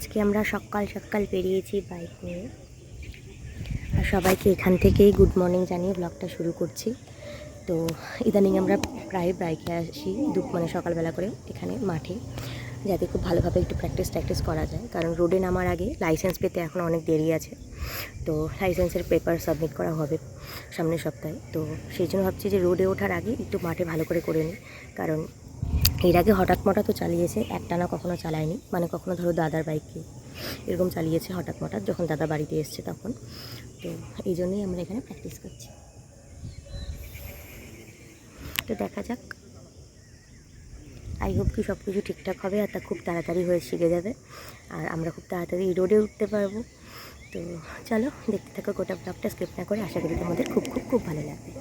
আজকে আমরা সকাল সকাল বেরিয়েছি বাইক নিয়ে, আর সবাইকে এখান থেকেই গুড মর্নিং জানিয়ে ব্লগটা শুরু করছি। তো ইদানিং আমরা প্রায় বাইকে আসি সকালবেলা করে এখানে মাঠে, যাতে খুব ভালোভাবে একটু প্র্যাকটিস করা যায়, কারণ রোডে নামার আগে লাইসেন্স পেতে এখনও অনেক দেরি আছে। তো লাইসেন্সের পেপার সাবমিট করা হবে সামনের সপ্তাহে। তো সেই জন্য ভাবছি যে রোডে ওঠার আগে একটু মাঠে ভালো করে নিই, কারণ এর আগে হঠাৎ তো চালিয়েছে, একটানা কখনো চালায়নি, কখনো ধরো দাদার বাইককে এরকম চালিয়েছে হঠাৎ যখন দাদা বাড়িতে এসছে তখন। তো এই জন্যই আমরা এখানে প্র্যাকটিস করছি। তো দেখা যাক, আই হোপ কি সব কিছু ঠিকঠাক হবে, আর তা খুব তাড়াতাড়ি হয়ে শিখে যাবে, আর আমরা খুব তাড়াতাড়ি রোডে উঠতে পারবো। তো চলো দেখতে থাকো গোটা ব্লগটা, স্কিপ না করে। আশা করি তোমাদের খুব খুব খুব ভালো লাগবে।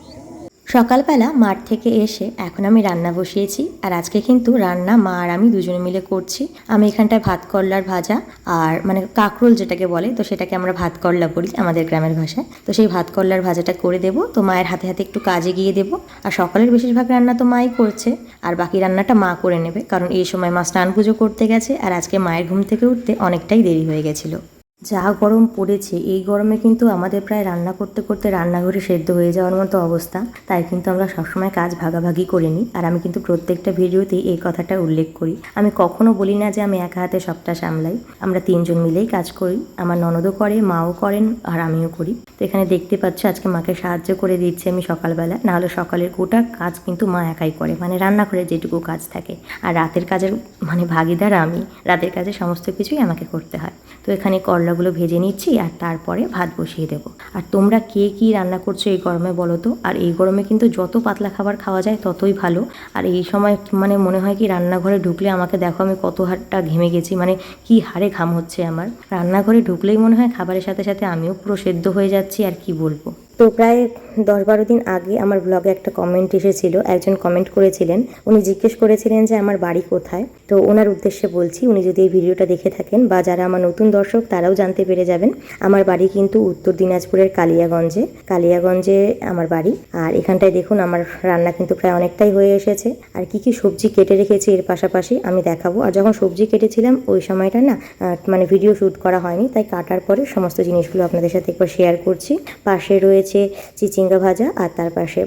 সকালবেলা মাঠ থেকে এসে এখন আমি রান্না বসিয়েছি, আর আজকে কিন্তু রান্না মা আর আমি দুজনে মিলে করছি। আমি এখানটায় ভাত করলার ভাজা আর কাঁকরোল যেটাকে বলে, তো সেটাকে আমরা ভাত করলা বলি আমাদের গ্রামের ভাষায়। তো সেই ভাত করলার ভাজাটা করে দেবো, তো মায়ের হাতে হাতে একটু কাজে গিয়ে দেবো। আর সকালের বেশিরভাগ রান্না তো মাই করছে, আর বাকি রান্নাটা মা করে নেবে, কারণ এই সময় মা স্নান পুজো করতে গেছে, আর আজকে মায়ের ঘুম থেকে উঠতে অনেকটাই দেরি হয়ে গেছিলো। যা গরম পড়েছে, এই গরমে কিন্তু আমাদের প্রায় রান্না করতে করতে রান্নাঘরে সেদ্ধ হয়ে যাওয়ার মতো অবস্থা। তাই কিন্তু আমরা সবসময় কাজ ভাগাভাগি করে নিই, আর আমি কিন্তু প্রত্যেকটা ভিডিওতেই এই কথাটা উল্লেখ করি। আমি কখনো বলি না যে আমি একা হাতে সবটা সামলাই, আমরা তিনজন মিলেই কাজ করি। আমার ননদও করে, মাও করেন, আর আমিও করি। তো এখানে দেখতে পাচ্ছ আজকে মাকে সাহায্য করে দিচ্ছি আমি সকালবেলা, নাহলে সকালের গোটা কাজ কিন্তু মা একাই করে, রান্নাঘরে যেটুকু কাজ থাকে। আর রাতের কাজের ভাগিদার আমি, রাতের কাজে সমস্ত কিছুই আমাকে করতে হয়। তো এখানে করলাগুলো ভেজে নিচ্ছি, আর তারপরে ভাত বসিয়ে দেবো। আর তোমরা কে কী রান্না করছো এই গরমে বলো তো? আর এই গরমে কিন্তু যত পাতলা খাবার খাওয়া যায় ততই ভালো। আর এই সময় মনে হয় কি রান্নাঘরে ঢুকলে আমাকে দেখো আমি কত হারটা ঘেমে গেছি, কি হারে ঘাম হচ্ছে আমার। রান্নাঘরে ঢুকলেই মনে হয় খাবারের সাথে সাথে আমিও পুরো সেদ্ধ হয়ে যাচ্ছি, আর কি বলবো। তো প্রায় 10-12 দিন আগে আমার ব্লগে একটা কমেন্ট এসেছিল, একজন কমেন্ট করেছিলেন, উনি জিজ্ঞেস করেছিলেন যে আমার বাড়ি কোথায়। তো ওনার উদ্দেশ্যে বলছি, উনি যদি এই ভিডিওটা দেখে থাকেন, বা যারা আমার নতুন দর্শক তারাও জানতে পেরে যাবেন। আমার বাড়ি কিন্তু উত্তর দিনাজপুরের কালিয়াগঞ্জে আমার বাড়ি। আর এখানটায় দেখুন আমার রান্না কিন্তু প্রায় অনেকটাই হয়ে এসেছে। আর কি কি সবজি কেটে রেখেছি এর পাশাপাশি আমি দেখাবো। আর যখন সবজি কেটেছিলাম ওই সময়টা ভিডিও শ্যুট করা হয়নি, তাই কাটার পরে সমস্ত জিনিসগুলো আপনাদের সাথে একবার শেয়ার করছি। পাশে রয়েছে চিচিঙ্গা ভাজা, আর তার পাশে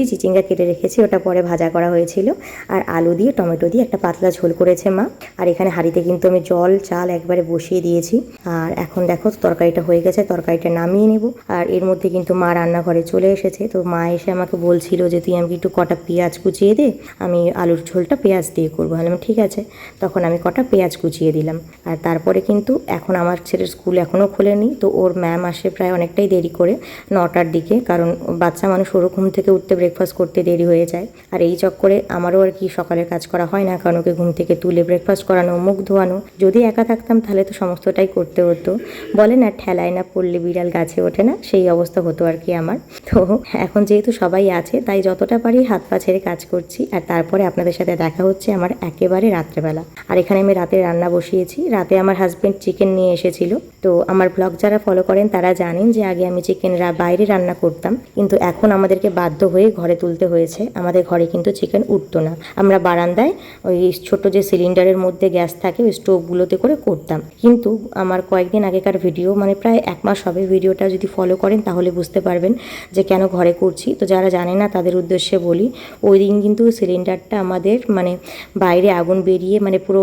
চিচিঙ্গা কেটে রেখেছি, ওটা পরে ভাজা করা হয়েছিল। আর আলু দিয়ে টমেটো দিয়ে একটা পাতলা ঝোল করেছে মা। আর এখানে হাঁড়িতে কিন্তু আমি জল চাল একবারে বসিয়ে দিয়েছি। আর এখন দেখো তরকারিটা হয়ে গেছে, তরকারিটা নামিয়ে নেব। আর এর মধ্যে কিন্তু মা রান্নাঘরে চলে এসেছে। তো মা এসে আমাকে বলছিল যে তুই আমাকে একটু কটা পেঁয়াজ কুচিয়ে দে, আমি আলুর ঝোলটা পেঁয়াজ দিয়ে করবো। আমি ঠিক আছে, তখন আমি কটা পেঁয়াজ কুচিয়ে দিলাম। আর তারপরে কিন্তু এখন আমার ছেলের স্কুল এখনও খোলেনি, তো ওর ম্যাম আসে প্রায় অনেকটাই দেরি করে, 9টার দিকে, কারণ বাচ্চা মানুষ ওরও ঘুম থেকে উঠতে ব্রেকফাস্ট করতে দেরি হয়ে যায়। আর এই চক্করে আমারও আর কি সকালের কাজ করা হয় না, কারণ ওকে ঘুম থেকে তুলে ব্রেকফাস্ট করানো, মুখ ধোয়ানো। যদি একা থাকতাম তাহলে তো সমস্তটাই করতে হতো। বলে না ঠেলায় না পড়লে বিড়াল গাছে ওঠে না, সেই অবস্থা হতো আর কি আমার। তো এখন যেহেতু সবাই আছে, তাই যতটা পারি হাত পা ছেড়ে কাজ করছি। আর তারপরে আপনাদের সাথে দেখা হচ্ছে আমার একেবারে রাত্রেবেলা। আর এখানে আমি রাতে রান্না বসিয়েছি। রাতে আমার হাজব্যান্ড চিকেন নিয়ে এসেছিল। তো আমার ব্লগ যারা ফলো করেন তারা জানেন যে আগে আমি চিকেন বাইরে রান্না করতাম, কিন্তু এখন আমাদেরকে বাধ্য হয়ে ঘরে তুলতে হয়েছে। আমাদের ঘরে কিন্তু চিকেন উঠতো না, আমরা বারান্দায় ওই ছোট যে সিলিন্ডারের মধ্যে গ্যাস থাকে ওই স্টোভগুলোতে করে করতাম। কিন্তু আমার কয়েকদিন আগেকার ভিডিও, প্রায় 1 মাস হবে, ভিডিওটা যদি ফলো করেন তাহলে বুঝতে পারবেন যে কেন ঘরে করছি। তো যারা জানে না তাদের উদ্দেশ্যে বলি, ওই দিন কিন্তু সিলিন্ডারটা আমাদের বাইরে আগুন বেরিয়ে পুরো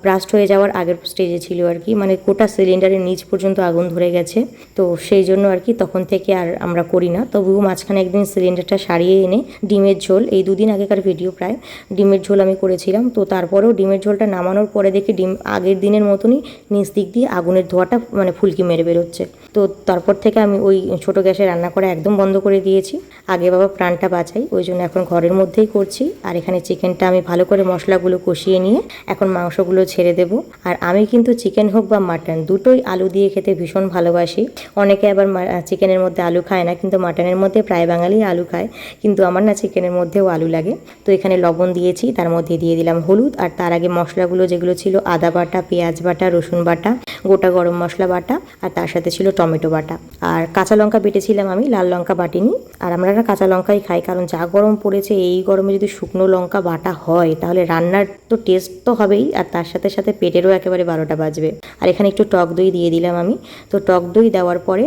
ব্রাস্ট হয়ে যাওয়ার আগের স্টেজে ছিল আর কি, গোটা সিলিন্ডারের নিচ পর্যন্ত আগুন ধরে গেছে। তো সেই জন্য আর কি তখন থেকে আর আমরা করি না। তবুও মাঝখানে একদিন সিলিন্ডারটা সারিয়ে এনে ডিমের ঝোল, এই 2 দিন আগেকার ভিডিও প্রায়, ডিমের ঝোল আমি করেছিলাম। তো তারপরেও ডিমের ঝোলটা নামানোর পরে দেখি ডিম আগের দিনের মতনই নিচ দিক দিয়ে আগুনের ধোঁয়াটা ফুলকি মেরে বেরোচ্ছে। তো তারপর থেকে আমি ওই ছোটো গ্যাসে রান্না করা একদম বন্ধ করে দিয়েছি। আগে বাবা প্রাণটা বাঁচাই, ওই জন্য এখন ঘরের মধ্যেই করছি। আর এখানে চিকেনটা আমি ভালো করে মশলাগুলো কষিয়ে নিয়ে এখন মাংসগুলো ছেড়ে দেবো। আর আমি কিন্তু চিকেন হোক বা মাটন দুটোই আলু দিয়ে খেতে ভীষণ ভালোবাসি। অনেকে আবার চিকেনের মধ্যে আলু খায় না, কিন্তু মাটনের মধ্যে প্রায় বাঙালি আলু খায়, কিন্তু আমার না চিকেনের মধ্যেও আলু লাগে। তো এখানে লবণ দিয়েছি, তার মধ্যে দিয়ে দিলাম হলুদ। আর তার আগে মশলাগুলো যেগুলো ছিল, আদা বাটা, পেঁয়াজ বাটা, রসুন বাটা, গোটা গরম মশলা বাটা, আর তার সাথে ছিল টমেটো বাটা। আর কাঁচা লঙ্কা বেটেছিলাম আমি, লাল লঙ্কা বাটিনি। আর আমরা একটা কাঁচা লঙ্কাই খাই, কারণ যা গরম পড়েছে এই গরমে যদি শুকনো লঙ্কা বাটা হয় তাহলে রান্নার তো টেস্ট তো হবেই, আর তার সাথে সাথে পেটেরও একেবারে 12টা বাজবে। আর এখানে একটু টক দই দিয়ে দিলাম আমি। তো টক দই দেওয়ার পরে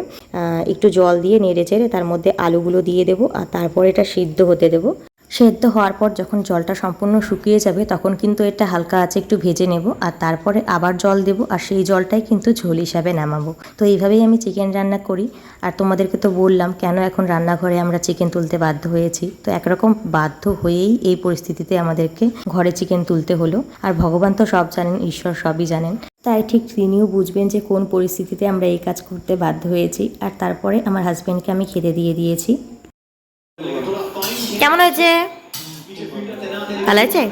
একটু জল দিয়ে নেড়ে চেড়ে তার মধ্যে আলুগুলো দিয়ে দেবো, আর তারপরে এটা সিদ্ধ হতে দেবো। সেদ্ধ হওয়ার পর যখন জলটা সম্পূর্ণ শুকিয়ে যাবে তখন কিন্তু এটা হালকা আছে একটু ভেজে নেব, আর তারপরে আবার জল দেব, আর সেই জলটাই কিন্তু ঝোল হিসাবে নামাবো। তো এইভাবেই আমি চিকেন রান্না করি। আর তোমাদেরকে তো বললাম কেন এখন রান্নাঘরে আমরা চিকেন তুলতে বাধ্য হয়েছি। তো একরকম বাধ্য হয়েই এই পরিস্থিতিতে আমাদেরকে ঘরে চিকেন তুলতে হলো। আর ভগবান তো সব জানেন, ঈশ্বর সবই জানেন, তাই ঠিক তিনিও বুঝবেন যে কোন পরিস্থিতিতে আমরা এই কাজ করতে বাধ্য হয়েছি। আর তারপরে আমার হাজব্যান্ডকে আমি খেতে দিয়ে দিয়েছি। কেমন হয়েছে? ভালো হয়েছে?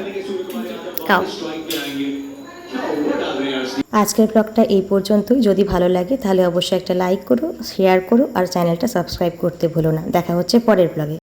খাও। আজকের ব্লগটা এই পর্যন্তই। যদি ভালো লাগে তাহলে অবশ্যই একটা লাইক করো, শেয়ার করো, আর চ্যানেলটা সাবস্ক্রাইব করতে ভুলো না। দেখা হচ্ছে পরের ব্লগে।